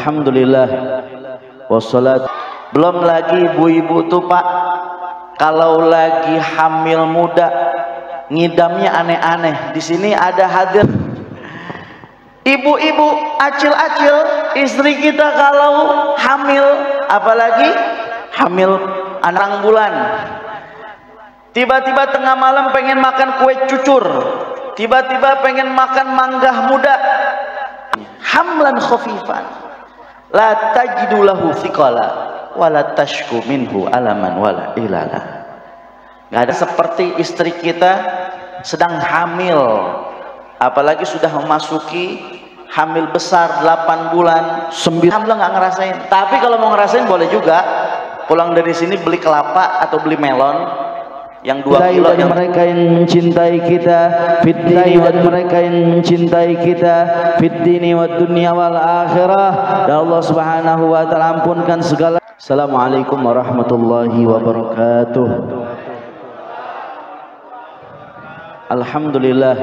Alhamdulillah wassalat. Belum lagi ibu-ibu tuh Pak, kalau lagi hamil muda ngidamnya aneh-aneh. Di sini ada hadir ibu-ibu acil-acil, istri kita kalau hamil, apalagi hamil anak bulan, tiba-tiba tengah malam pengen makan kue cucur, tiba-tiba pengen makan mangga muda, hamlan khafifan la tajidu lahu thiqala wala tashku minhu alaman wala ilala. Nggak ada seperti istri kita sedang hamil, apalagi sudah memasuki hamil besar 8 bulan 9 hamil nggak ngerasain. Tapi kalau mau ngerasain boleh juga, pulang dari sini beli kelapa atau beli melon yang 2 kilo, yang mereka yang mencintai kita fiddini, dan mereka yang mencintai kita fiddini wa dunya wal akhirah. Dan Allah Subhanahu wa taala ampunkan segala. Assalamualaikum warahmatullahi wabarakatuh. Alhamdulillah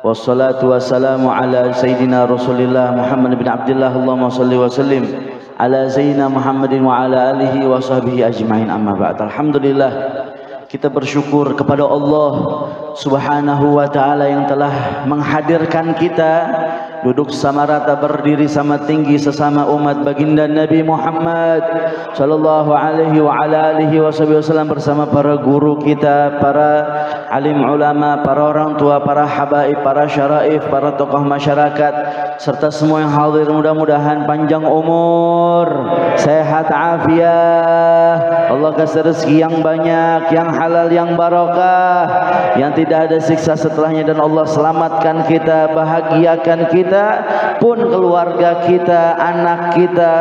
wassalatu wassalamu ala sayyidina Rasulillah Muhammad bin Abdullah. Allahumma shalli wa sallim ala sayyidina Muhammadin wa ala alihi wa sahbihi ajma'in, amma ba'd. Alhamdulillah, kita bersyukur kepada Allah Subhanahu wa ta'ala yang telah menghadirkan kita duduk sama rata, berdiri sama tinggi sesama umat baginda Nabi Muhammad sallallahu alaihi wa ala alihi wasallam, bersama para guru kita, para alim ulama, para orang tua, para habaib, para syaraif, para tokoh masyarakat, serta semua yang hadir. Mudah-mudahan panjang umur, sehat afiat, Allah kasih rezeki yang banyak, yang halal, yang barokah, yang tidak ada siksa setelahnya, dan Allah selamatkan kita, bahagiakan kita pun keluarga kita, anak kita,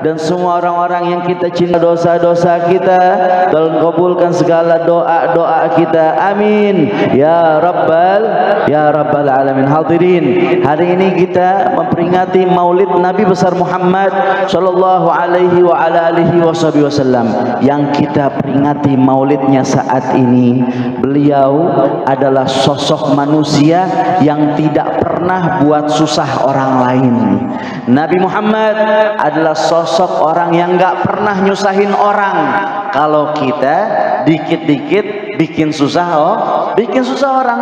dan semua orang-orang yang kita cinta, dosa-dosa kita, dan kabulkan segala doa-doa kita, amin ya rabbal alamin. Hadirin, hari ini kita memperingati maulid Nabi besar Muhammad sallallahu alaihi wa ala alihi wasallam. Yang kita peringati maulidnya saat ini, beliau adalah sosok manusia yang tidak pernah buat susah orang lain. Nabi Muhammad adalah sosok orang yang gak pernah nyusahin orang. Kalau kita dikit-dikit bikin susah, bikin susah orang.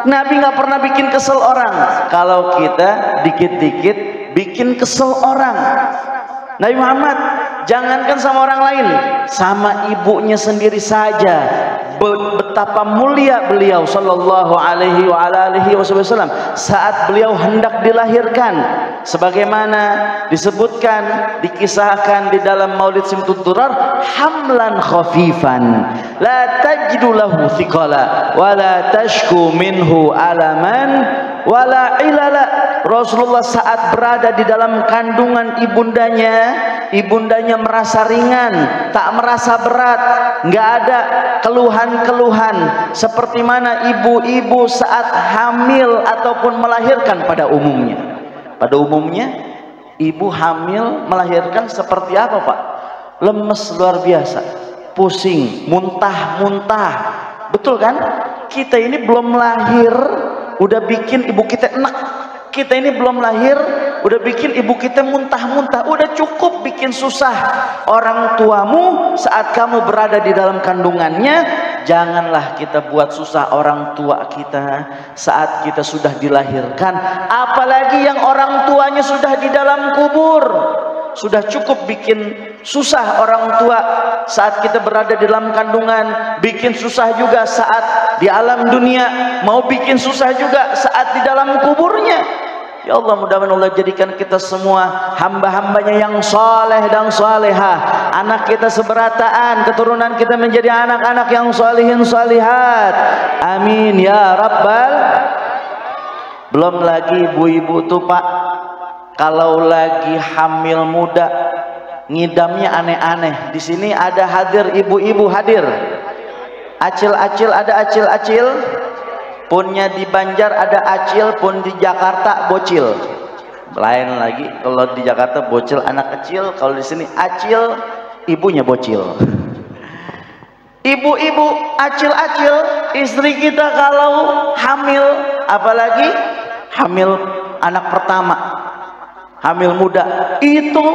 Nabi gak pernah bikin kesel orang. Kalau kita dikit-dikit bikin kesel orang. Nabi Muhammad jangankan sama orang lain, sama ibunya sendiri saja betapa mulia beliau sallallahu alaihi wa alihi wasallam saat beliau hendak dilahirkan, sebagaimana disebutkan, dikisahkan di dalam Maulid Simtud Durar, hamlan khafifan la tajidu lahu thiqala wa la tashku minhu alaman wala ilala. Rasulullah saat berada di dalam kandungan ibundanya merasa ringan, tak merasa berat, nggak ada keluhan-keluhan seperti mana ibu-ibu saat hamil ataupun melahirkan pada umumnya. Pada umumnya ibu hamil melahirkan seperti apa Pak? Lemes luar biasa, pusing, muntah-muntah, betul kan? Kita ini belum lahir udah bikin ibu kita enak. Kita ini belum lahir udah bikin ibu kita muntah-muntah. Udah cukup bikin susah orang tuamu saat kamu berada di dalam kandungannya. Janganlah kita buat susah orang tua kita saat kita sudah dilahirkan, apalagi yang orang tuanya sudah di dalam kubur. Sudah cukup bikin susah orang tua saat kita berada di dalam kandungan, bikin susah juga saat di alam dunia, mau bikin susah juga saat di dalam kuburnya. Ya Allah, mudah-mudahan Allah jadikan kita semua hamba-hambanya yang soleh dan solehah, anak kita seberataan, keturunan kita menjadi anak-anak yang solihin solihat, amin ya rabbal. Belum lagi ibu-ibu tuh Pak, kalau lagi hamil muda ngidamnya aneh-aneh. Di sini ada hadir ibu-ibu, hadir acil-acil, ada acil-acil, punnya di Banjar ada acil, pun di Jakarta bocil. Lain lagi, kalau di Jakarta bocil anak kecil, kalau di sini acil ibunya bocil. Ibu-ibu acil-acil, istri kita kalau hamil, apalagi hamil anak pertama, hamil muda itu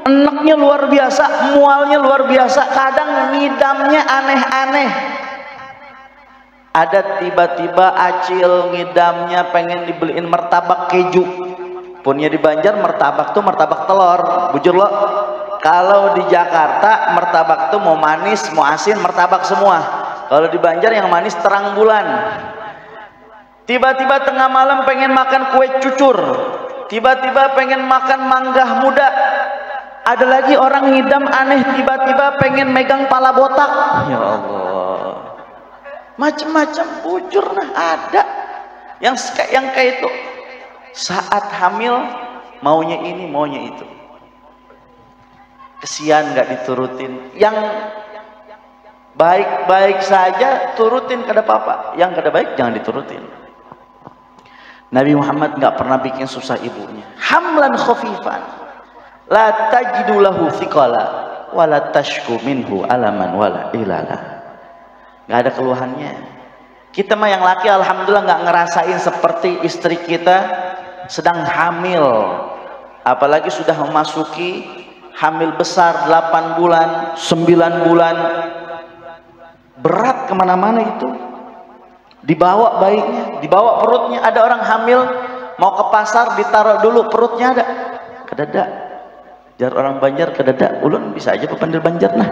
enaknya luar biasa, mualnya luar biasa, kadang ngidamnya aneh-aneh. Ada tiba-tiba acil ngidamnya pengen dibeliin martabak keju. Punya di Banjar martabak tuh martabak telur, bujur lo. Kalau di Jakarta martabak tuh mau manis mau asin martabak semua. Kalau di Banjar yang manis terang bulan. Tiba-tiba tengah malam pengen makan kue cucur, tiba-tiba pengen makan mangga muda. Ada lagi orang ngidam aneh, tiba-tiba pengen megang pala botak. Ya Allah, macam-macam bujur nah ada yang kayak itu. Saat hamil maunya ini maunya itu, kesian nggak diturutin. Yang baik-baik saja turutin kada apa-apa, yang kada baik jangan diturutin. Nabi Muhammad nggak pernah bikin susah ibunya. Hamlan khafifan la tajidu lahu thiqala wala tashku minhu alaman wala ilala. Nggak ada keluhannya. Kita mah yang laki alhamdulillah nggak ngerasain seperti istri kita sedang hamil, apalagi sudah memasuki hamil besar 8 bulan 9 bulan, berat kemana-mana itu. Dibawa bayinya, dibawa perutnya. Ada orang hamil mau ke pasar ditaruh dulu perutnya ada. Kedada. Jar orang Banjar kedada. Ulun bisa aja pepandil Banjar nah.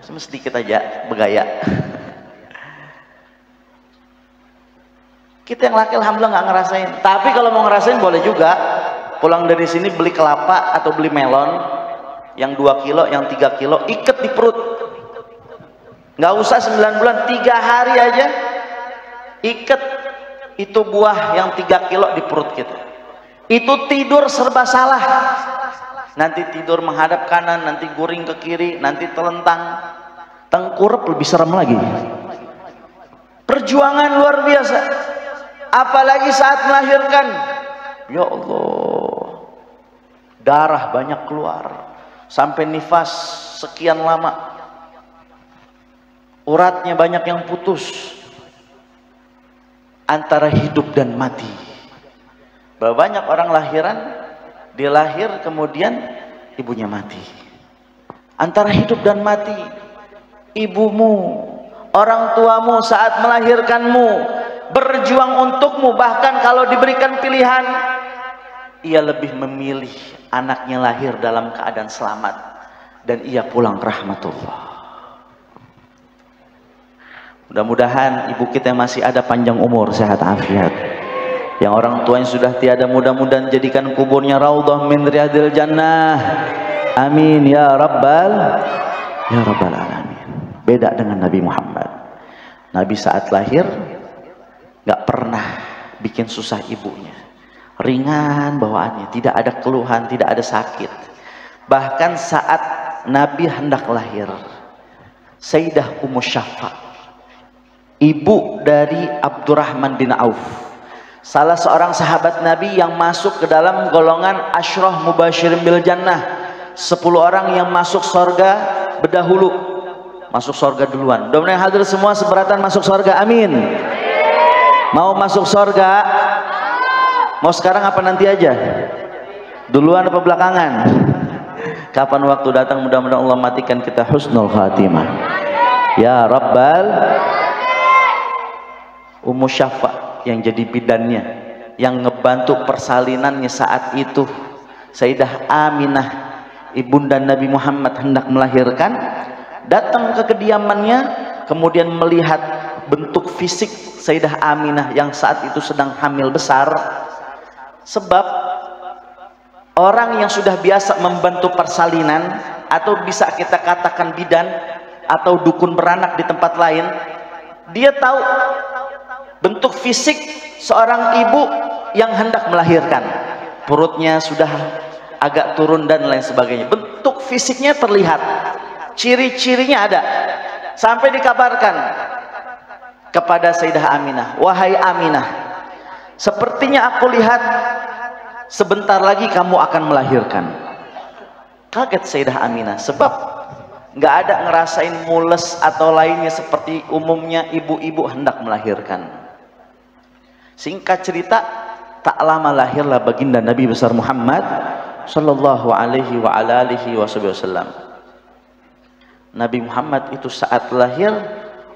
Cuma sedikit aja begaya. Kita yang laki alhamdulillah nggak ngerasain. Tapi kalau mau ngerasain boleh juga. Pulang dari sini beli kelapa atau beli melon yang 2 kilo, yang 3 kilo, ikat di perut. Nggak usah 9 bulan, 3 hari aja. Ikat itu buah yang 3 kilo di perut kita. Itu tidur serba salah. Nanti tidur menghadap kanan, nanti guring ke kiri, nanti telentang. Tengkurap lebih serem lagi. Perjuangan luar biasa. Apalagi saat melahirkan. Ya Allah. Darah banyak keluar. Sampai nifas sekian lama. Uratnya banyak yang putus. Antara hidup dan mati. Berapa banyak orang lahiran, dia lahir kemudian ibunya mati. Antara hidup dan mati. Ibumu, orang tuamu saat melahirkanmu berjuang untukmu, bahkan kalau diberikan pilihan ia lebih memilih anaknya lahir dalam keadaan selamat dan ia pulang ke rahmatullah. Mudah-mudahan ibu kita yang masih ada panjang umur, sehat afiat. Yang orang tua yang sudah tiada, mudah-mudahan jadikan kuburnya raudhah min riyadil jannah. Amin ya rabbal alamin. Beda dengan Nabi Muhammad. Nabi saat lahir nggak pernah bikin susah ibunya. Ringan bawaannya, tidak ada keluhan, tidak ada sakit. Bahkan saat Nabi hendak lahir, Sayyidah Ummu Syafa, ibu dari Abdurrahman bin Auf, salah seorang sahabat Nabi yang masuk ke dalam golongan Asyrah Mubasyirin bil Jannah, 10 orang yang masuk surga berdahulu, masuk surga duluan. Mudah-mudahan hadir semua seberatan masuk surga, amin. Mau masuk surga? Mau sekarang apa nanti aja? Duluan apa belakangan? Kapan waktu datang, mudah-mudahan Allah matikan kita husnul khatimah ya rabbal. Ummu Syafa yang jadi bidannya, yang ngebantu persalinannya saat itu, Sayyidah Aminah, ibunda Nabi Muhammad hendak melahirkan, datang ke kediamannya, kemudian melihat bentuk fisik Sayyidah Aminah yang saat itu sedang hamil besar. Sebab orang yang sudah biasa membantu persalinan, atau bisa kita katakan bidan atau dukun beranak di tempat lain, dia tahu bentuk fisik seorang ibu yang hendak melahirkan. Perutnya sudah agak turun dan lain sebagainya. Bentuk fisiknya terlihat, ciri-cirinya ada. Sampai dikabarkan kepada Sayyidah Aminah, wahai Aminah, sepertinya aku lihat sebentar lagi kamu akan melahirkan. Kaget Sayyidah Aminah, sebab nggak ada ngerasain mules atau lainnya seperti umumnya ibu-ibu hendak melahirkan. Singkat cerita, tak lama lahirlah baginda Nabi besar Muhammad sallallahu alaihi wa ala alihi wasallam. Nabi Muhammad itu saat lahir,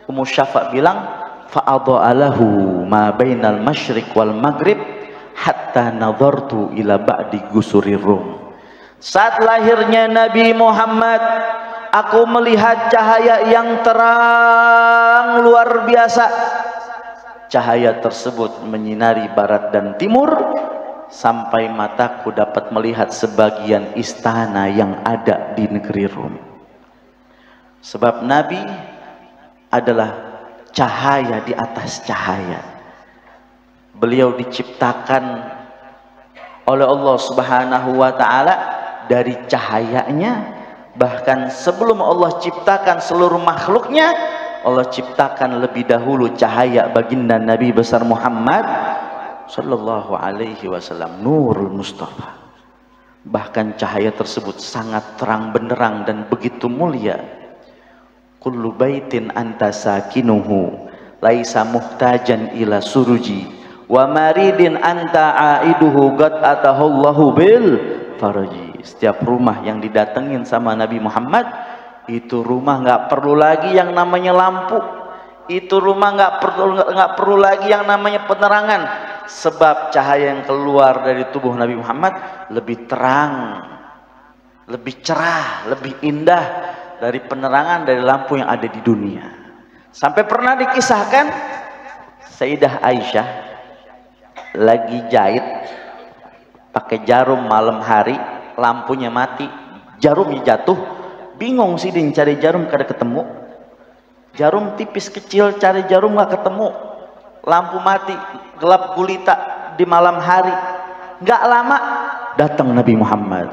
Ummu Syafa bilang, fa'adha'alahu ma bainal masyriq wal maghrib hatta nadhartu ila ba'di gusurir rum. Saat lahirnya Nabi Muhammad, aku melihat cahaya yang terang luar biasa. Cahaya tersebut menyinari barat dan timur sampai mataku dapat melihat sebagian istana yang ada di negeri Rum. Sebab Nabi adalah cahaya di atas cahaya. Beliau diciptakan oleh Allah Subhanahu wa taala dari cahayanya. Bahkan sebelum Allah ciptakan seluruh makhluknya, Allah ciptakan lebih dahulu cahaya baginda Nabi besar Muhammad sallallahu alaihi wasallam, Nurul Mustafa. Bahkan cahaya tersebut sangat terang benderang dan begitu mulia. Kullu baitin anta sakinuhu laisa muhtajan ila suruji wa maridin anta aiduhu qad atahullahu bil faraji. Setiap rumah yang didatengin sama Nabi Muhammad, itu rumah nggak perlu lagi yang namanya lampu, itu rumah nggak perlu lagi yang namanya penerangan, sebab cahaya yang keluar dari tubuh Nabi Muhammad lebih terang, lebih cerah, lebih indah dari penerangan dari lampu yang ada di dunia. Sampai pernah dikisahkan Sayyidah Aisyah lagi jahit pakai jarum malam hari, lampunya mati, jarumnya jatuh, bingung sih dia cari jarum kada ketemu. Jarum tipis kecil, cari jarum nggak ketemu, lampu mati, gelap gulita di malam hari. Nggak lama datang Nabi Muhammad,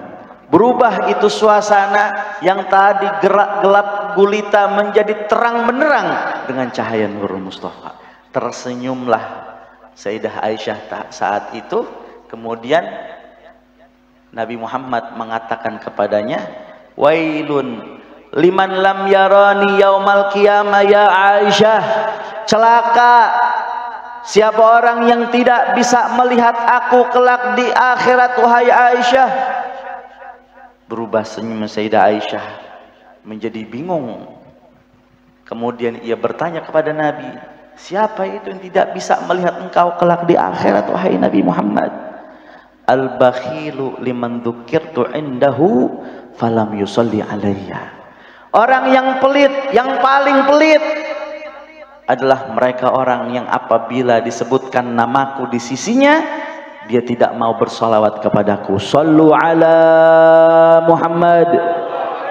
berubah itu suasana yang tadi gelap gulita menjadi terang benderang dengan cahaya Nurul Mustafa. Tersenyumlah Sayyidah Aisyah saat itu. Kemudian Nabi Muhammad mengatakan kepadanya, wailun liman lam yarani yaumal qiyamah ya Aisyah. Celaka siapa orang yang tidak bisa melihat aku kelak di akhirat, wahai Aisyah. Berubah senyum Sayyidah Aisyah menjadi bingung. Kemudian ia bertanya kepada Nabi, siapa itu yang tidak bisa melihat engkau kelak di akhirat, wahai Nabi Muhammad? Al-bakhilu liman dzukirtu indahu falam yusalli alayya. Orang yang pelit, yang paling pelit adalah mereka orang yang apabila disebutkan namaku di sisinya, dia tidak mau bersolawat kepadaku. Sallu ala Muhammad,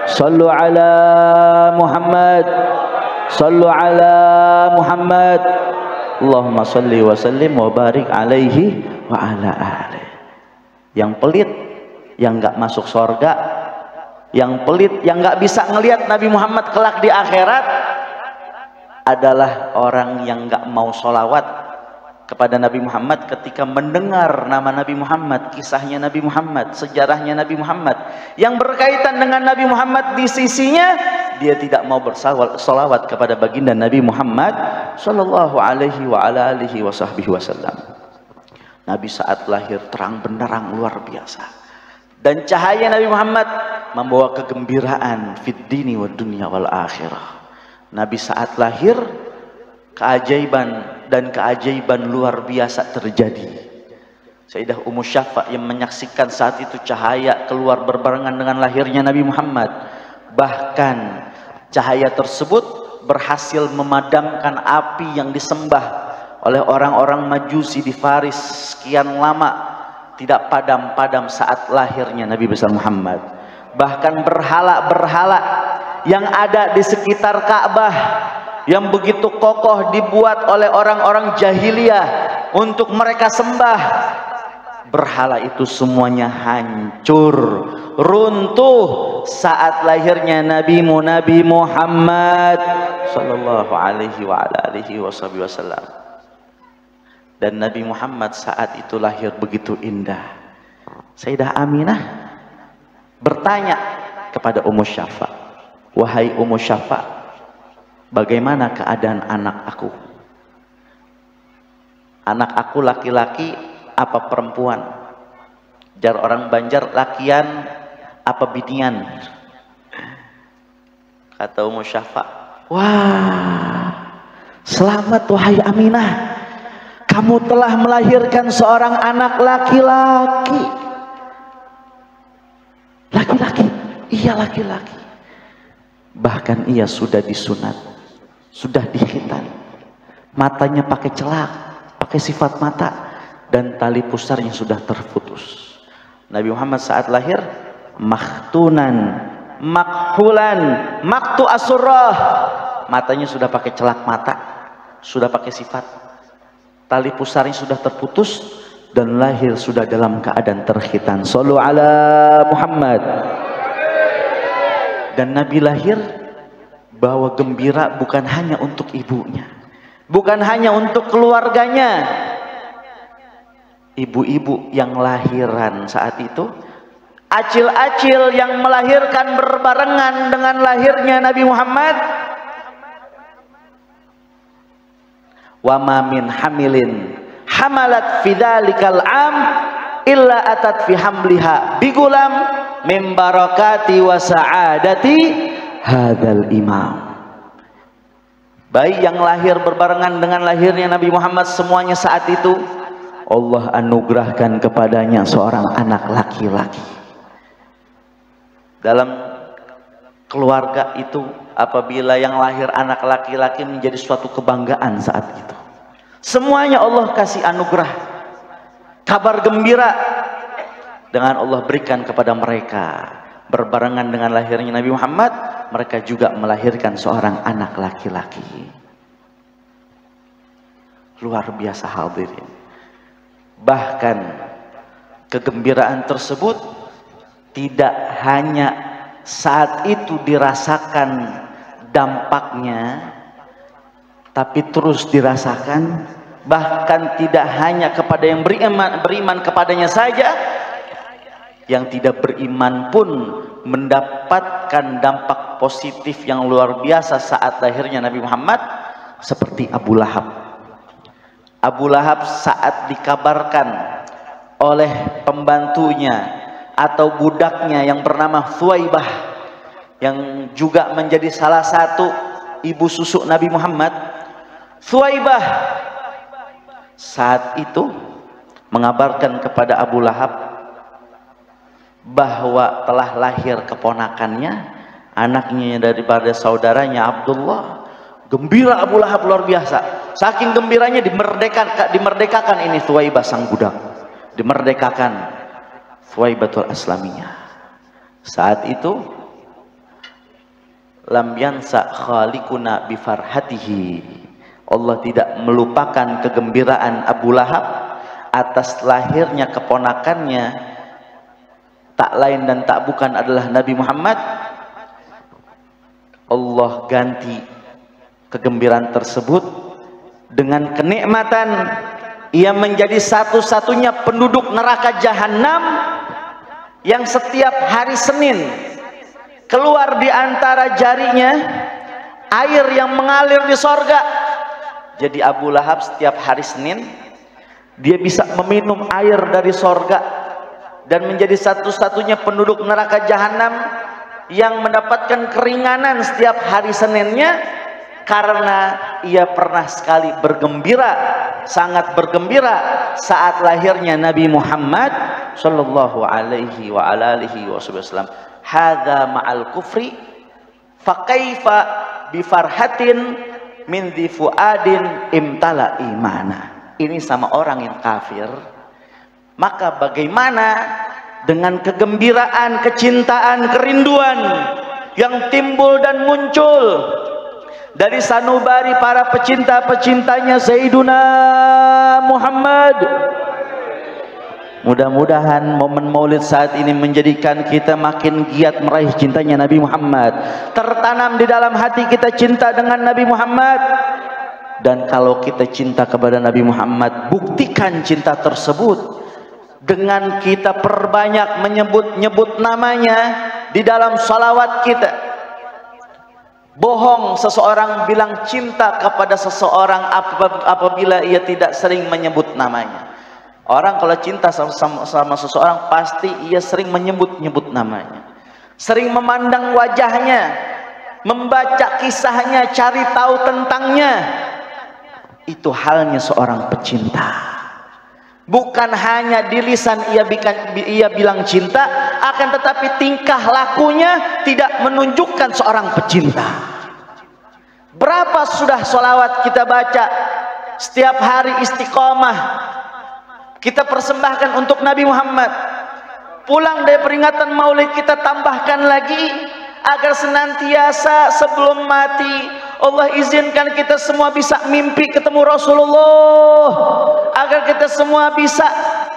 sallu ala Muhammad, sallu ala Muhammad, Allahumma salli wa sallim wa barik alaihi wa ala alihi. Yang pelit, yang nggak masuk sorga, yang pelit, yang nggak bisa ngelihat Nabi Muhammad kelak di akhirat, adalah orang yang nggak mau solawat kepada Nabi Muhammad ketika mendengar nama Nabi Muhammad, kisahnya Nabi Muhammad, sejarahnya Nabi Muhammad yang berkaitan dengan Nabi Muhammad di sisinya, dia tidak mau bersolawat kepada baginda Nabi Muhammad sallallahu alaihi wa ala alihi wasallam. Nabi saat lahir terang benderang luar biasa, dan cahaya Nabi Muhammad membawa kegembiraan fid dini wa dunya wal akhirah. Nabi saat lahir, keajaiban dan keajaiban luar biasa terjadi. Sayyidah Ummu Syafa yang menyaksikan saat itu cahaya keluar berbarengan dengan lahirnya Nabi Muhammad. Bahkan cahaya tersebut berhasil memadamkan api yang disembah oleh orang-orang Majusi di Faris sekian lama, tidak padam-padam saat lahirnya Nabi besar Muhammad. Bahkan berhala-berhala yang ada di sekitar Ka'bah yang begitu kokoh dibuat oleh orang-orang jahiliyah untuk mereka sembah, berhala itu semuanya hancur, runtuh saat lahirnya Nabi Muhammad sallallahu alaihi wa alihi wasallam. Dan Nabi Muhammad saat itu lahir begitu indah. Sayyidah Aminah bertanya kepada Ummu Syafa, wahai Ummu Syafa, bagaimana keadaan anak aku? Anak aku laki-laki apa perempuan? Jar orang Banjar, lakian apa binian? Kata Ummu Syafa, wah, selamat wahai Aminah, kamu telah melahirkan seorang anak laki-laki. Laki-laki? Iya, laki-laki. Bahkan ia sudah disunat, sudah dikhitan, matanya pakai celak, pakai sifat mata, dan tali pusarnya sudah terputus. Nabi Muhammad saat lahir makhtunan, makhulan, maktu asurrah, matanya sudah pakai celak mata, sudah pakai sifat, tali pusarnya sudah terputus, dan lahir sudah dalam keadaan terkhitan. Shallu ala Muhammad. Dan Nabi lahir bawa gembira bukan hanya untuk ibunya, bukan hanya untuk keluarganya. Ibu-ibu yang lahiran saat itu, acil-acil yang melahirkan berbarengan dengan lahirnya Nabi Muhammad. Wa ma min hamilin hamalat fi dzalikal am illa atat fi hamliha bigulam min barakati wa sa'adati hadzal imam. Bayi yang lahir berbarengan dengan lahirnya Nabi Muhammad, semuanya saat itu Allah anugerahkan kepadanya seorang anak laki-laki. Dalam keluarga itu, apabila yang lahir anak laki-laki menjadi suatu kebanggaan saat itu. Semuanya Allah kasih anugerah, kabar gembira dengan Allah berikan kepada mereka. Berbarengan dengan lahirnya Nabi Muhammad, mereka juga melahirkan seorang anak laki-laki. Luar biasa hadirin. Bahkan kegembiraan tersebut tidak hanya saat itu dirasakan dampaknya, tapi terus dirasakan. Bahkan tidak hanya kepada yang beriman kepadanya saja, yang tidak beriman pun mendapatkan dampak positif yang luar biasa saat lahirnya Nabi Muhammad, seperti Abu Lahab. Abu Lahab saat dikabarkan oleh pembantunya atau budaknya yang bernama Thuwaibah, yang juga menjadi salah satu ibu susu Nabi Muhammad, Thuwaibah saat itu mengabarkan kepada Abu Lahab bahwa telah lahir keponakannya, anaknya daripada saudaranya Abdullah. Gembira Abu Lahab luar biasa. Saking gembiranya dimerdekakan ini Thuwaibah sang budak, dimerdekakan Thuwaibatul Aslamiyah. Saat itu lam yansa khaliquna bi farhatihi, Allah tidak melupakan kegembiraan Abu Lahab atas lahirnya keponakannya, tak lain dan tak bukan adalah Nabi Muhammad. Allah ganti kegembiraan tersebut dengan kenikmatan ia menjadi satu-satunya penduduk neraka jahanam yang setiap hari Senin keluar di antara jarinya air yang mengalir di sorga. Jadi Abu Lahab setiap hari Senin dia bisa meminum air dari sorga dan menjadi satu-satunya penduduk neraka jahanam yang mendapatkan keringanan setiap hari Seninnya, karena ia pernah sekali bergembira, sangat bergembira saat lahirnya Nabi Muhammad sallallahu alaihi wa alihi wasallam. Hadza ma'al kufri fa kaifa bi farhatin min dhi fuadin imtala imana. Ini sama orang yang kafir, maka bagaimana dengan kegembiraan, kecintaan, kerinduan yang timbul dan muncul dari sanubari para pecinta-pecintanya Sayyiduna Muhammad. Mudah-mudahan momen maulid saat ini menjadikan kita makin giat meraih cintanya Nabi Muhammad. Tertanam di dalam hati kita cinta dengan Nabi Muhammad. Dan kalau kita cinta kepada Nabi Muhammad, buktikan cinta tersebut dengan kita perbanyak menyebut-nyebut namanya di dalam salawat kita. Bohong seseorang bilang cinta kepada seseorang apabila ia tidak sering menyebut namanya. Orang kalau cinta sama seseorang pasti ia sering menyebut-nyebut namanya, sering memandang wajahnya, membaca kisahnya, cari tahu tentangnya. Itu halnya seorang pecinta. Bukan hanya di lisan ia bilang cinta, akan tetapi tingkah lakunya tidak menunjukkan seorang pecinta. Berapa sudah sholawat kita baca, setiap hari istiqomah kita persembahkan untuk Nabi Muhammad. Pulang dari peringatan maulid kita tambahkan lagi, agar senantiasa sebelum mati Allah izinkan kita semua bisa mimpi ketemu Rasulullah, agar kita semua bisa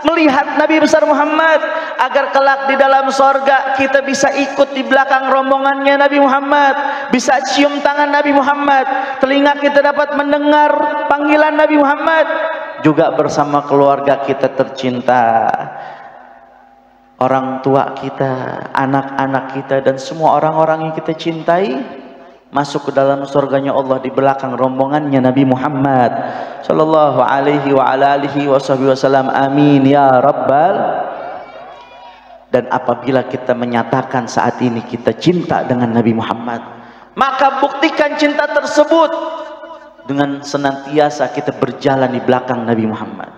melihat Nabi besar Muhammad, agar kelak di dalam sorga kita bisa ikut di belakang rombongannya Nabi Muhammad, bisa cium tangan Nabi Muhammad, telinga kita dapat mendengar panggilan Nabi Muhammad, juga bersama keluarga kita tercinta, orang tua kita, anak-anak kita, dan semua orang-orang yang kita cintai masuk ke dalam surganya Allah di belakang rombongannya Nabi Muhammad sallallahu alaihi wa ala alihi wasallam. Amin ya rabbal. Dan apabila kita menyatakan saat ini kita cinta dengan Nabi Muhammad, maka buktikan cinta tersebut dengan senantiasa kita berjalan di belakang Nabi Muhammad,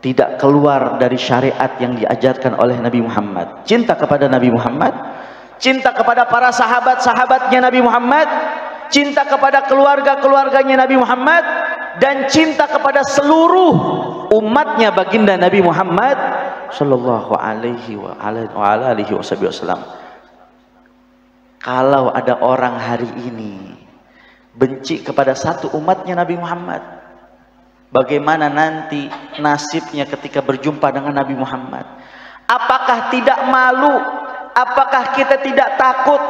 tidak keluar dari syariat yang diajarkan oleh Nabi Muhammad. Cinta kepada Nabi Muhammad, cinta kepada para sahabat-sahabatnya Nabi Muhammad, cinta kepada keluarga-keluarganya Nabi Muhammad, dan cinta kepada seluruh umatnya baginda Nabi Muhammad sallallahu alaihi wa alihi wasallam. Kalau ada orang hari ini benci kepada satu umatnya Nabi Muhammad, bagaimana nanti nasibnya ketika berjumpa dengan Nabi Muhammad? Apakah tidak malu? Apakah kita tidak takut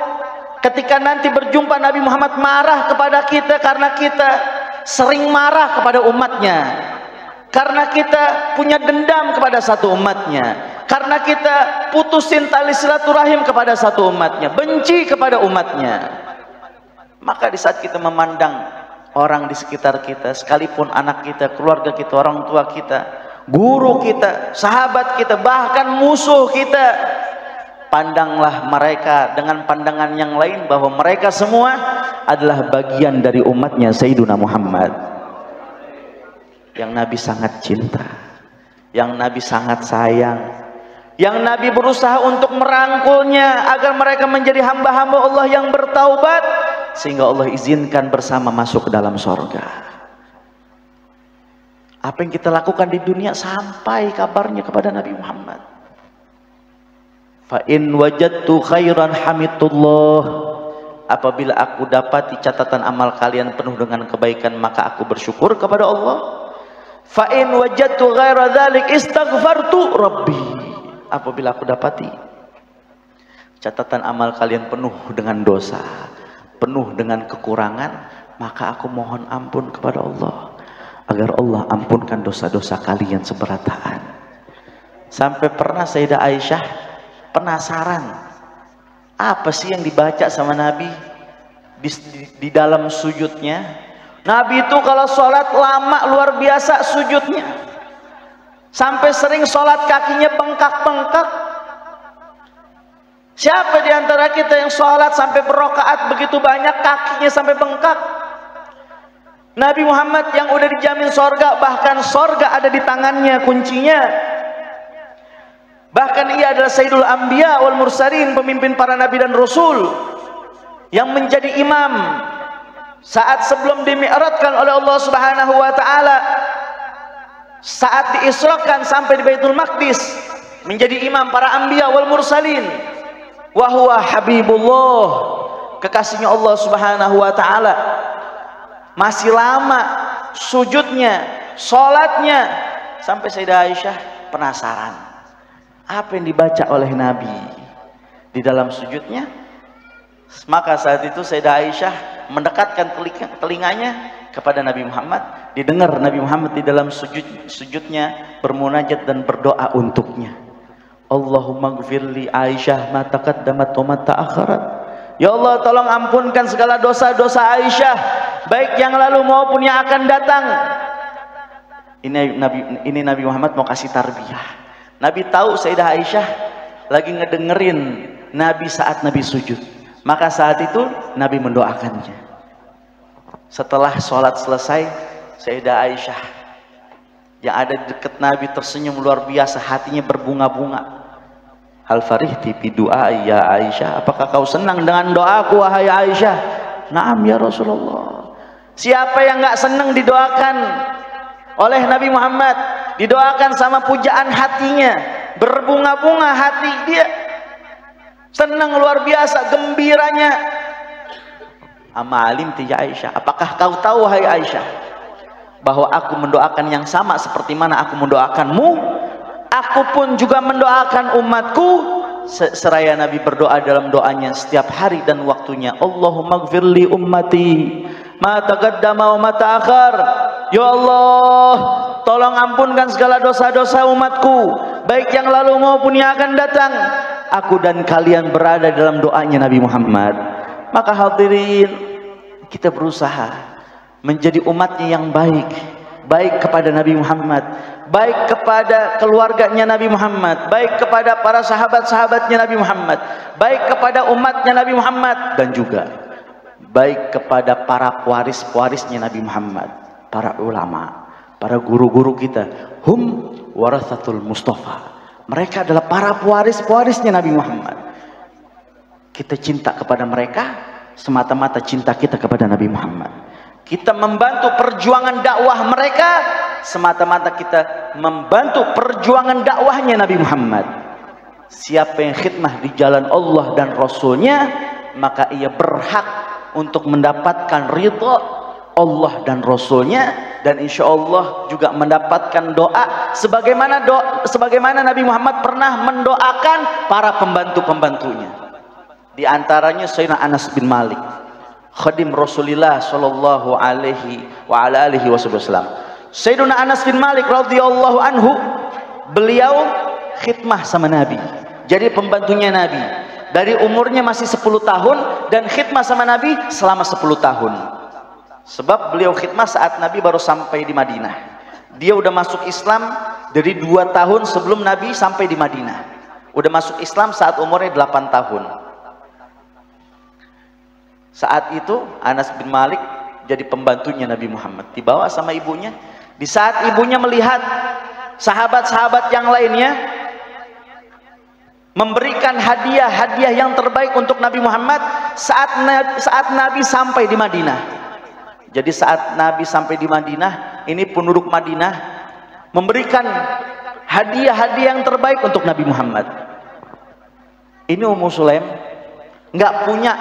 ketika nanti berjumpa Nabi Muhammad marah kepada kita karena kita sering marah kepada umatnya, karena kita punya dendam kepada satu umatnya, karena kita putusin tali silaturahim kepada satu umatnya, benci kepada umatnya? Maka di saat kita memandang orang di sekitar kita, sekalipun anak kita, keluarga kita, orang tua kita, guru kita, sahabat kita, bahkan musuh kita, pandanglah mereka dengan pandangan yang lain, bahwa mereka semua adalah bagian dari umatnya Sayyiduna Muhammad yang Nabi sangat cinta, yang Nabi sangat sayang, yang Nabi berusaha untuk merangkulnya agar mereka menjadi hamba-hamba Allah yang bertaubat, sehingga Allah izinkan bersama masuk ke dalam sorga. Apa yang kita lakukan di dunia sampai kabarnya kepada Nabi Muhammad. Fa in wajadtu khairan hamidullah. Apabila aku dapati catatan amal kalian penuh dengan kebaikan, maka aku bersyukur kepada Allah. Fa in wajadtu ghaira dzalik istaghfartu rabbi. Apabila aku dapati catatan amal kalian penuh dengan dosa, penuh dengan kekurangan, maka aku mohon ampun kepada Allah agar Allah ampunkan dosa-dosa kalian seberataan. Sampai pernah Sayyidah Aisyah penasaran, apa sih yang dibaca sama Nabi di dalam sujudnya? Nabi itu kalau sholat lama luar biasa sujudnya, sampai sering sholat kakinya bengkak-bengkak. Siapa di antara kita yang sholat sampai berrokaat begitu banyak kakinya sampai bengkak? Nabi Muhammad yang udah dijamin sorga, bahkan sorga ada di tangannya kuncinya. Bahkan ia adalah Sayyidul Anbiya wal Mursalin, pemimpin para nabi dan rasul, yang menjadi imam saat sebelum dimi'rajkan oleh Allah Subhanahu wa taala, saat diisrakan sampai di Baitul Maqdis, menjadi imam para anbiya wal mursalin. Wa huwa habibullah, kekasihnya Allah Subhanahu wa taala. Masih lama sujudnya, salatnya, sampai Sayyidah Aisyah penasaran, apa yang dibaca oleh Nabi di dalam sujudnya. Maka saat itu Sayyidah Aisyah mendekatkan telinganya kepada Nabi Muhammad, didengar Nabi Muhammad di dalam sujudnya bermunajat dan berdoa untuknya. Allahumma gfirli Aisyah ma taqaddamat wa ma ta'akharat. Ya Allah, tolong ampunkan segala dosa-dosa Aisyah, baik yang lalu maupun yang akan datang. Ini Nabi Muhammad mau kasih tarbiyah. Nabi tahu Sayyidah Aisyah lagi ngedengerin Nabi saat Nabi sujud. Maka saat itu Nabi mendoakannya. Setelah sholat selesai, Sayyidah Aisyah yang ada di dekat Nabi tersenyum luar biasa, hatinya berbunga-bunga. Hal farihti bi du'a ya Aisyah, apakah kau senang dengan doaku wahai Aisyah? Naam ya Rasulullah. Siapa yang nggak senang didoakan oleh Nabi Muhammad, didoakan sama pujaan hatinya, berbunga-bunga hati dia, senang luar biasa, gembiranya. Ama alimti ya Aisyah, apakah kau tahu wahai Aisyah bahwa aku mendoakan yang sama seperti mana aku mendoakanmu? Aku pun juga mendoakan umatku. Seraya Nabi berdoa dalam doanya setiap hari dan waktunya. Allahumma gfirli ummati ma taqaddama wa ma ta'akhir. Ya Allah, tolong ampunkan segala dosa-dosa umatku, baik yang lalu maupun yang akan datang. Aku dan kalian berada dalam doanya Nabi Muhammad. Maka hadirin, kita berusaha menjadi umatnya yang baik, baik kepada Nabi Muhammad, baik kepada keluarganya Nabi Muhammad, baik kepada para sahabat-sahabatnya Nabi Muhammad, baik kepada umatnya Nabi Muhammad, dan juga baik kepada para pewaris-pewarisnya Nabi Muhammad, para ulama, para guru-guru kita. Hum warathatul Mustafa. Mereka adalah para pewaris-pewarisnya Nabi Muhammad. Kita cinta kepada mereka semata-mata cinta kita kepada Nabi Muhammad. Kita membantu perjuangan dakwah mereka semata-mata kita membantu perjuangan dakwahnya Nabi Muhammad. Siapa yang khidmah di jalan Allah dan Rasulnya, maka ia berhak untuk mendapatkan ridha Allah dan Rasulnya, dan insya Allah juga mendapatkan doa sebagaimana Nabi Muhammad pernah mendoakan para pembantu-pembantunya. Di antaranya Sayyidina Anas bin Malik, khadim Rasulullah sallallahu alaihi wa ala alihi wasallam. Sayyidina Anas bin Malik radhiyallahu anhu, beliau khidmah sama Nabi, jadi pembantunya Nabi dari umurnya masih 10 tahun dan khidmah sama Nabi selama 10 tahun. Sebab beliau khidmah saat Nabi baru sampai di Madinah. Dia udah masuk Islam dari 2 tahun sebelum Nabi sampai di Madinah. Udah masuk Islam saat umurnya 8 tahun. Saat itu Anas bin Malik jadi pembantunya Nabi Muhammad, dibawa sama ibunya. Di saat ibunya melihat sahabat-sahabat yang lainnya memberikan hadiah-hadiah yang terbaik untuk Nabi Muhammad saat Nabi sampai di Madinah. Jadi saat Nabi sampai di Madinah, ini penduduk Madinah memberikan hadiah-hadiah yang terbaik untuk Nabi Muhammad. Ini Ummu Sulaim nggak punya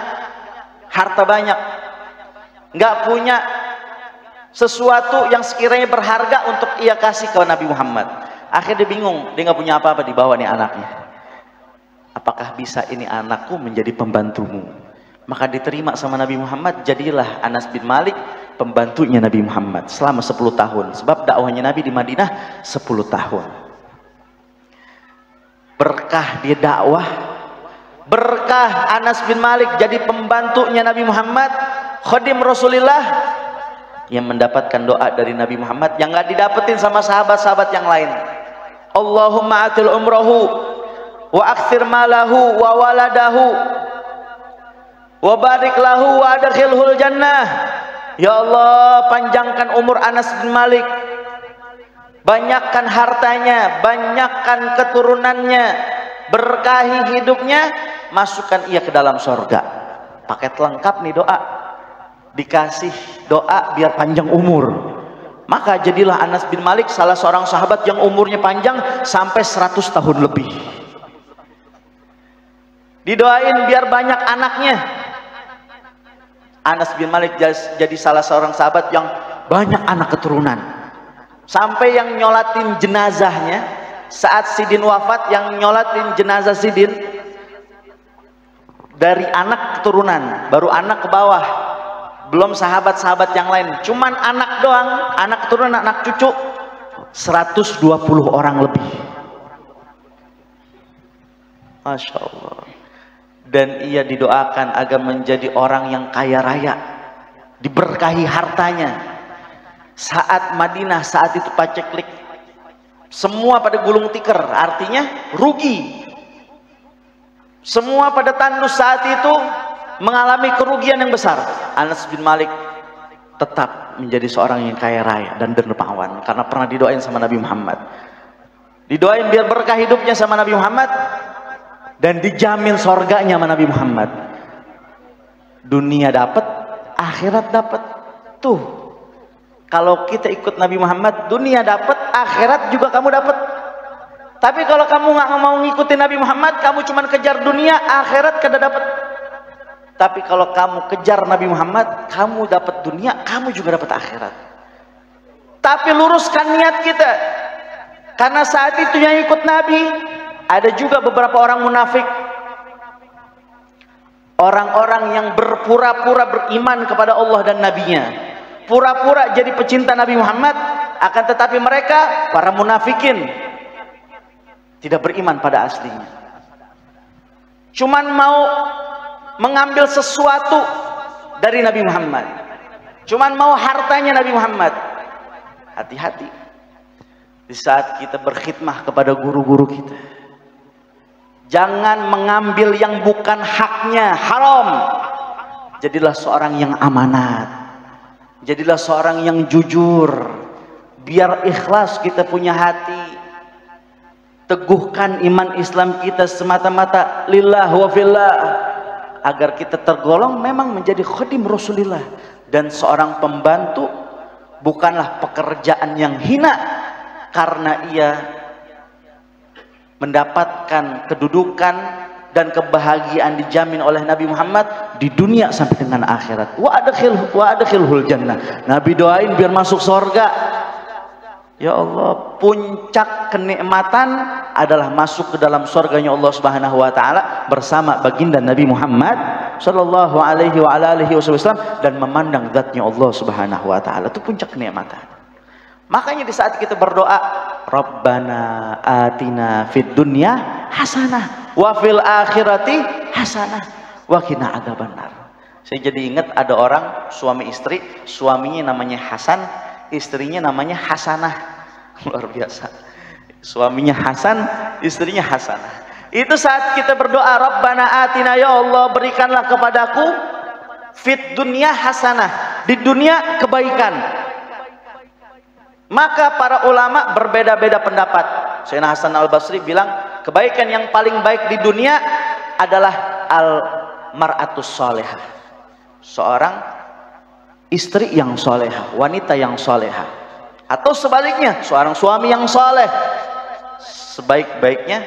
harta banyak, nggak punya sesuatu yang sekiranya berharga untuk ia kasih ke Nabi Muhammad. Akhirnya dia bingung, dia nggak punya apa-apa, dibawa nih anaknya. Apakah bisa ini anakku menjadi pembantumu? Maka diterima sama Nabi Muhammad, jadilah Anas bin Malik pembantunya Nabi Muhammad selama 10 tahun. Sebab dakwahnya Nabi di Madinah 10 tahun. Berkah dia dakwah, berkah Anas bin Malik jadi pembantunya Nabi Muhammad, khadim Rasulullah, yang mendapatkan doa dari Nabi Muhammad yang nggak didapetin sama sahabat-sahabat yang lain. Allahumma atil umrahu wa akthir malahu wa waladahu wa barik lahu wa adkhilhul jannah. Ya Allah, panjangkan umur Anas bin Malik, banyakkan hartanya, banyakkan keturunannya, berkahi hidupnya, masukkan ia ke dalam sorga. Paket lengkap nih doa, dikasih doa biar panjang umur. Maka jadilah Anas bin Malik salah seorang sahabat yang umurnya panjang sampai 100 tahun lebih. Didoain biar banyak anaknya. Anas bin Malik jadi salah seorang sahabat yang banyak anak keturunan, sampai yang nyolatin jenazahnya saat Sidin wafat, yang nyolatin jenazah Sidin dari anak keturunan, baru anak ke bawah, belum sahabat-sahabat yang lain, cuman anak doang, anak keturunan, anak cucu 120 orang lebih. Masya Allah. Dan ia didoakan agar menjadi orang yang kaya raya, diberkahi hartanya. Saat Madinah saat itu paceklik, semua pada gulung tikar, artinya rugi. Semua pada tandus saat itu mengalami kerugian yang besar. Anas bin Malik tetap menjadi seorang yang kaya raya dan dermawan karena pernah didoain sama Nabi Muhammad. Didoain biar berkah hidupnya sama Nabi Muhammad dan dijamin surganya sama Nabi Muhammad. Dunia dapat, akhirat dapat. Tuh, kalau kita ikut Nabi Muhammad, dunia dapat, akhirat juga kamu dapat. Tapi kalau kamu nggak mau ngikutin Nabi Muhammad, kamu cuma kejar dunia, akhirat kada dapat. Tapi kalau kamu kejar Nabi Muhammad, kamu dapat dunia, kamu juga dapat akhirat. Tapi luruskan niat kita, karena saat itu yang ikut Nabi ada juga beberapa orang munafik, orang-orang yang berpura-pura beriman kepada Allah dan Nabi-Nya, pura-pura jadi pecinta Nabi Muhammad, akan tetapi mereka para munafikin tidak beriman pada aslinya, cuman mau mengambil sesuatu dari Nabi Muhammad, cuman mau hartanya Nabi Muhammad. Hati-hati di saat kita berkhidmah kepada guru-guru kita, jangan mengambil yang bukan haknya, haram. Jadilah seorang yang amanat, jadilah seorang yang jujur, biar ikhlas kita punya hati. Teguhkan iman Islam kita semata-mata lillah wa fillah, agar kita tergolong memang menjadi khadim Rasulullah. Dan seorang pembantu bukanlah pekerjaan yang hina, karena ia mendapatkan kedudukan dan kebahagiaan dijamin oleh Nabi Muhammad di dunia sampai dengan akhirat. Wa adkhilhul jannah. Nabi doain biar masuk surga. Ya Allah, puncak kenikmatan adalah masuk ke dalam surganya Allah Subhanahu wa taala bersama baginda Nabi Muhammad sallallahu alaihi wa alihi wasallam dan memandang zatnya Allah Subhanahu wa taala. Itu puncak kenikmatan. Makanya di saat kita berdoa, Rabbana atina fid dunya hasanah wa fil akhirati hasanah wa qina adzabannar. Saya jadi ingat ada orang suami istri, suaminya namanya Hasan, istrinya namanya Hasanah. Luar biasa. Suaminya Hasan, istrinya Hasanah. Itu saat kita berdoa, Rabbana atina, ya Allah berikanlah kepadaku fit dunya hasanah, di dunia kebaikan. Maka para ulama berbeda-beda pendapat. Sayyidina Hasan al-Basri bilang kebaikan yang paling baik di dunia adalah al-mar'atus salihah, seorang istri yang solehah, wanita yang solehah. Atau sebaliknya, seorang suami yang soleh, sebaik-baiknya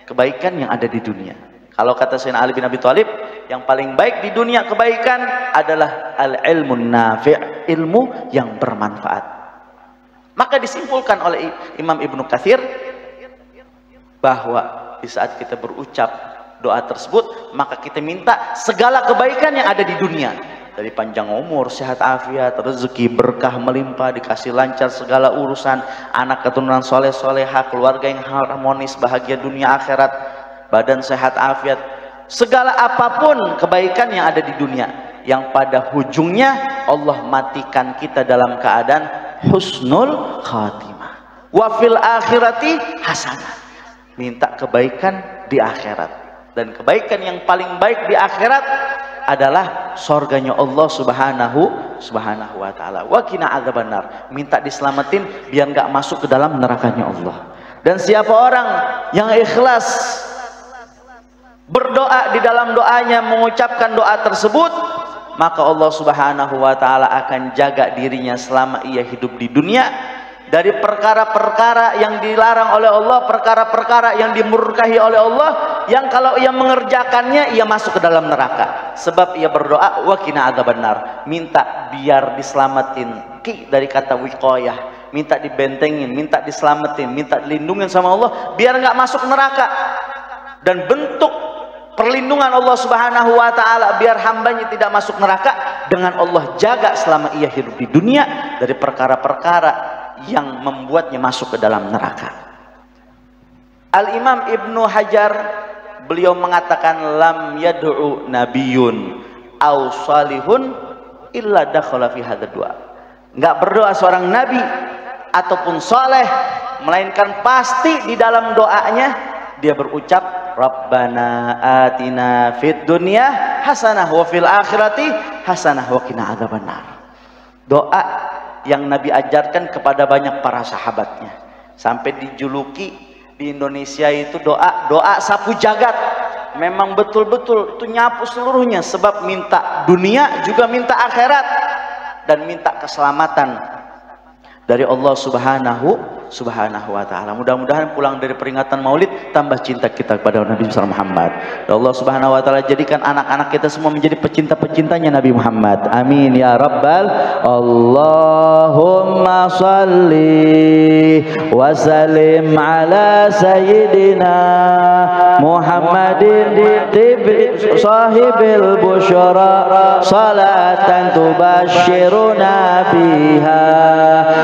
kebaikan yang ada di dunia. Kalau kata Sayyidina Ali bin Abi Thalib, yang paling baik di dunia kebaikan adalah al-ilmun nafi', ilmu yang bermanfaat. Maka disimpulkan oleh Imam Ibnu Katsir bahwa di saat kita berucap doa tersebut, maka kita minta segala kebaikan yang ada di dunia, dari panjang umur, sehat afiat, rezeki, berkah melimpah, dikasih lancar segala urusan, anak keturunan soleh soleha, keluarga yang harmonis, bahagia dunia akhirat, badan sehat afiat, segala apapun kebaikan yang ada di dunia, yang pada ujungnya Allah matikan kita dalam keadaan husnul khatimah. Wa fil akhirati hasanah. Minta kebaikan di akhirat, dan kebaikan yang paling baik di akhirat adalah surganya Allah Subhanahu wa taala. Wa qina adzabannar. Minta diselamatin biar nggak masuk ke dalam nerakanya Allah. Dan siapa orang yang ikhlas berdoa di dalam doanya, mengucapkan doa tersebut, maka Allah Subhanahu wa taala akan jaga dirinya selama ia hidup di dunia dari perkara-perkara yang dilarang oleh Allah, perkara-perkara yang dimurkahi oleh Allah, yang kalau ia mengerjakannya ia masuk ke dalam neraka. Sebab ia berdoa wa qina adzabannar, minta biar diselamatin, ki dari kata wiqayah, minta dibentengin, minta diselamatin, minta dilindungin sama Allah biar nggak masuk neraka. Dan bentuk perlindungan Allah Subhanahu wa taala biar hambanya tidak masuk neraka dengan Allah jaga selama ia hidup di dunia dari perkara-perkara yang membuatnya masuk ke dalam neraka. Al-Imam Ibnu Hajar beliau mengatakan lam yad'u nabiyyun aw salihun illa dakhala fi hadzal du'a. nggak berdoa seorang nabi ataupun soleh, melainkan pasti di dalam doanya dia berucap Rabbana atina fid dunya hasanah wa fil akhirati hasanah wa qina adzabannar. Doa yang Nabi ajarkan kepada banyak para sahabatnya, sampai dijuluki di Indonesia itu doa sapu jagat. Memang betul-betul itu nyapu seluruhnya, sebab minta dunia juga minta akhirat dan minta keselamatan dari Allah Subhanahu wa ta'ala. Mudah-mudahan pulang dari peringatan Maulid tambah cinta kita kepada Nabi Muhammad. Dan Allah Subhanahu wa ta'ala jadikan anak-anak kita semua menjadi pecinta-pecintanya Nabi Muhammad. Amin ya rabbal. Allahumma salli wa sallim ala sayyidina Muhammadin sahibil busyara salatan tubashiruna biha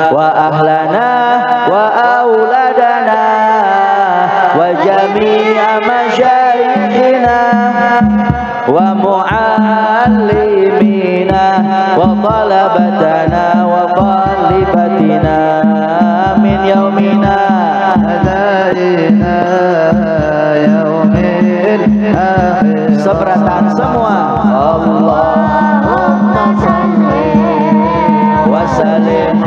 wa ahlana wa auladana wa jami'a masyayikhina wa muallimina wa talabatana wa talibatina min yaumina hadaina yaumil akhir. Seberatan semua. Allahumma salli wa sallim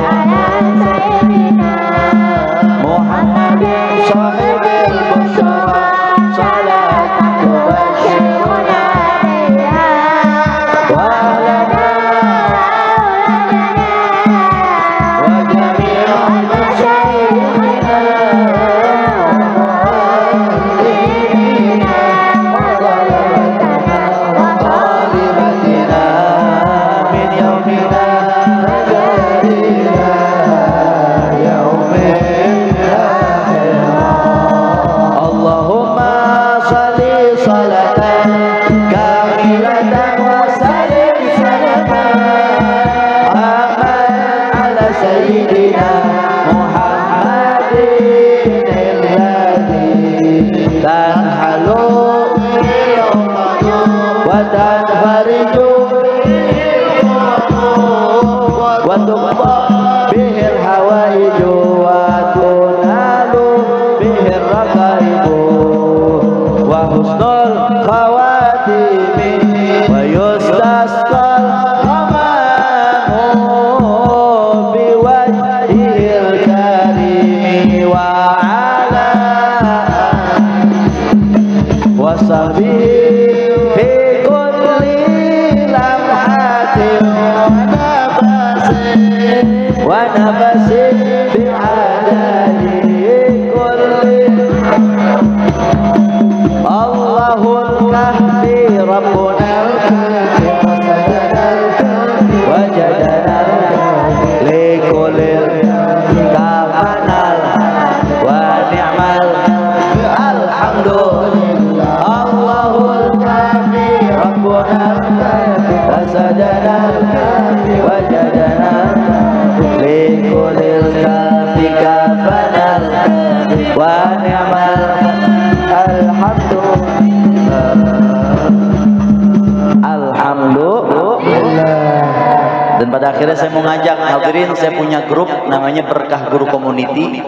akhirnya saya mau ngajak hadirin, saya punya grup namanya Berkah Guru Community.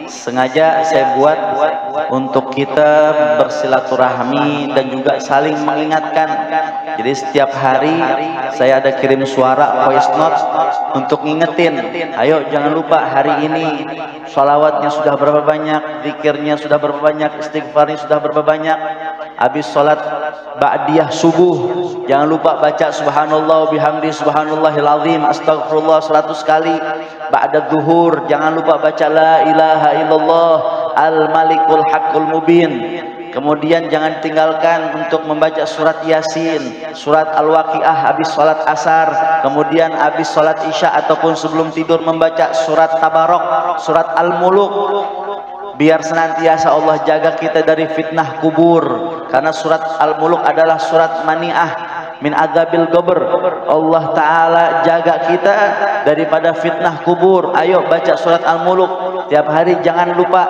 Sengaja saya buat untuk kita bersilaturahmi dan juga saling mengingatkan. Jadi setiap hari saya ada kirim suara voice note untuk ngingetin, ayo jangan lupa hari ini sholawatnya sudah berapa banyak, zikirnya sudah berapa banyak, istighfarnya sudah berapa banyak. Habis sholat ba'diyah subuh jangan lupa baca subhanallah bihamdi subhanallahil azim astagfirullah 100 kali. Ba'da zuhur jangan lupa baca la ilaha illallah al malikul haqqul mubin. Kemudian jangan tinggalkan untuk membaca surat Yasin, surat Al-Waqiah habis sholat asar. Kemudian habis sholat isya ataupun sebelum tidur membaca surat Tabarok, surat Al-Muluk. Biar senantiasa Allah jaga kita dari fitnah kubur. Karena surat Al-Muluk adalah surat mani'ah min adzabil qabr. Allah Ta'ala jaga kita daripada fitnah kubur. Ayo baca surat Al-Muluk tiap hari. Jangan lupa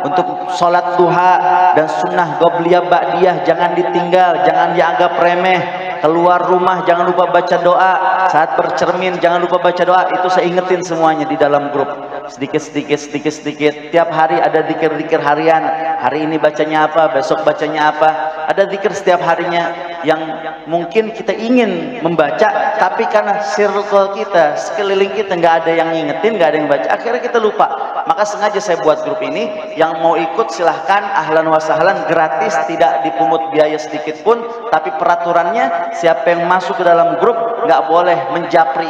untuk sholat duha dan sunnah qobliyah ba'diyah jangan ditinggal, jangan dianggap remeh. keluar rumah jangan lupa baca doa, saat bercermin jangan lupa baca doa. Itu saya ingetin semuanya di dalam grup, sedikit. Tiap hari ada zikir-zikir harian, hari ini bacanya apa, besok bacanya apa. Ada zikir setiap harinya yang mungkin kita ingin membaca, tapi karena circle kita, sekeliling kita nggak ada yang ngingetin, nggak ada yang baca, akhirnya kita lupa. Maka sengaja saya buat grup ini, yang mau ikut silahkan, ahlan wa sahlan, gratis, tidak dipungut biaya sedikit pun. Tapi peraturannya, siapa yang masuk ke dalam grup nggak boleh menjapri,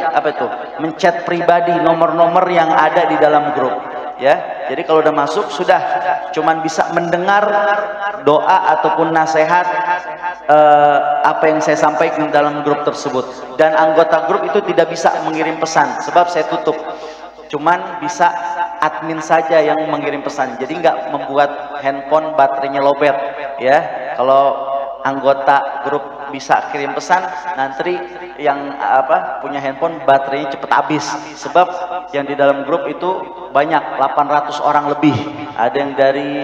menchat pribadi nomor-nomor yang ada di dalam grup. Ya, jadi kalau udah masuk sudah cuman bisa mendengar doa ataupun nasihat apa yang saya sampaikan dalam grup tersebut. Dan anggota grup itu tidak bisa mengirim pesan sebab saya tutup. Cuman bisa admin saja yang mengirim pesan. Jadi nggak membuat handphone baterainya lowbat. Ya, kalau anggota grup bisa kirim pesan, nanti yang punya handphone baterainya cepat habis. Sebab yang di dalam grup itu banyak, 800 orang lebih. Ada yang dari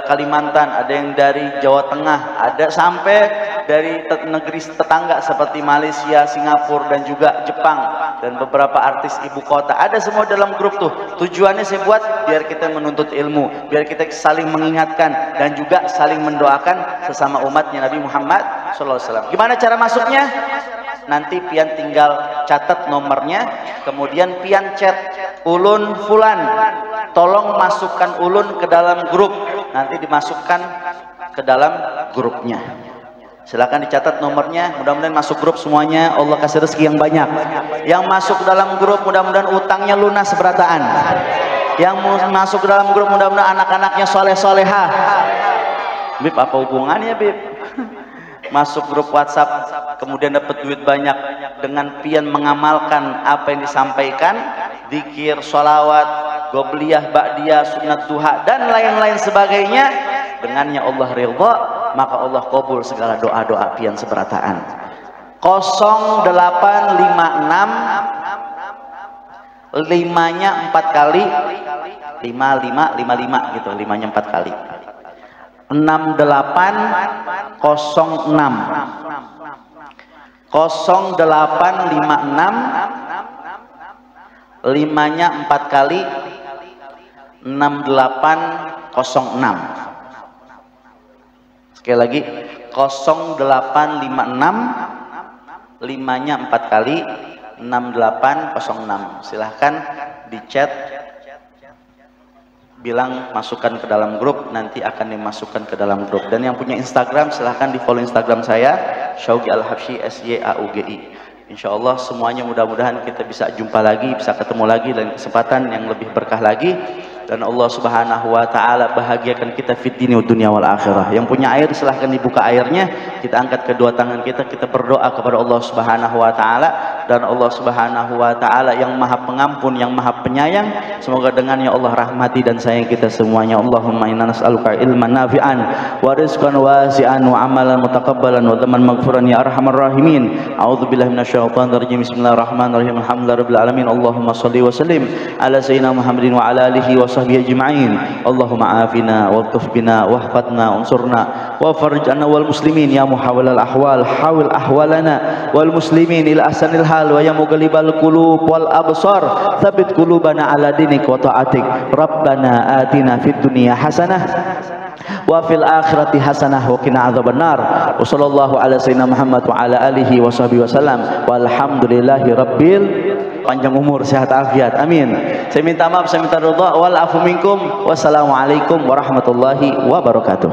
Kalimantan, ada yang dari Jawa Tengah, ada sampai dari negeri tetangga seperti Malaysia, Singapura, dan juga Jepang, dan beberapa artis ibu kota. Ada semua dalam grup tuh. Tujuannya saya buat biar kita menuntut ilmu, biar kita saling mengingatkan dan juga saling mendoakan sesama umatnya Nabi Muhammad SAW. Gimana cara masuknya? Nanti pian tinggal catat nomornya, kemudian pian chat ulun fulan, tolong masukkan ulun ke dalam grup. Nanti dimasukkan ke dalam grupnya. Silakan dicatat nomornya, mudah-mudahan masuk grup semuanya. Allah kasih rezeki yang banyak. Yang masuk dalam grup mudah-mudahan utangnya lunas seberataan. Yang masuk dalam grup mudah-mudahan anak-anaknya soleh-solehah. Bib, apa hubungannya Bib? Masuk grup WhatsApp kemudian dapat duit banyak dengan pian mengamalkan apa yang disampaikan, zikir, sholawat, gobliyah, ba'diyah, sunat duha, dan lain-lain sebagainya. Dengannya Allah ridha, maka Allah kabul segala doa-doa pian seberataan. 0856 limanya 4 kali, 55 gitu, limanya 4 kali. 6806 0856 limanya 4 kali, 6806. Sekali lagi, 0856 limanya 4 kali, 6806. Silahkan di chat, bilang masukkan ke dalam grup, nanti akan dimasukkan ke dalam grup. Dan yang punya Instagram silahkan di follow Instagram saya, Syaugi Al-Habsyi, SYAUGI. Insya Allah semuanya mudah-mudahan kita bisa jumpa lagi, bisa ketemu lagi dalam kesempatan yang lebih berkah lagi. Dan Allah Subhanahu wa Ta'ala bahagiakan kita fid dini wa dunya wal akhirah. Yang punya air silahkan dibuka airnya, kita angkat kedua tangan kita berdoa kepada Allah Subhanahu wa Ta'ala. Dan Allah Subhanahu wa Ta'ala yang maha pengampun, yang maha penyayang, semoga dengannya Allah rahmati dan sayang kita semuanya. Allahumma inna nas'aluka ilman nafi'an wa rizqan wasi'an wa amalan mutaqabbalan wa dhamman maghfuran ya arhamar rahimin. A'udzubillahi minasyaitonir rajim. Bismillahirrahmanirrahim. Alhamdulillahirabbil alamin. Allahumma shalli wa sallim ala sayyidina Muhammadin wa ala alihi wa sahbihi ajma'in. Allahumma afina wa tuf bina wa hfadna unsurna wa farij anna wal muslimin ya muhawwilal ahwal hawil ahwalana wal muslimin ila ahsanil hal wa ya muqallibal qulub wal absar tsabbit qulubana ala dinik wa ta'atik. Rabbana atina fid dunya hasanah wa fil akhirati hasanah wa qina adzabannar. Wa sallallahu ala sayyidina Muhammad wa ala alihi wa sahbihi wasallam. Walhamdulillahi rabbil, panjang umur, sehat afiat, amin. Saya minta maaf, saya minta ridha wal afu minkum. Wassalamualaikum warahmatullahi wabarakatuh.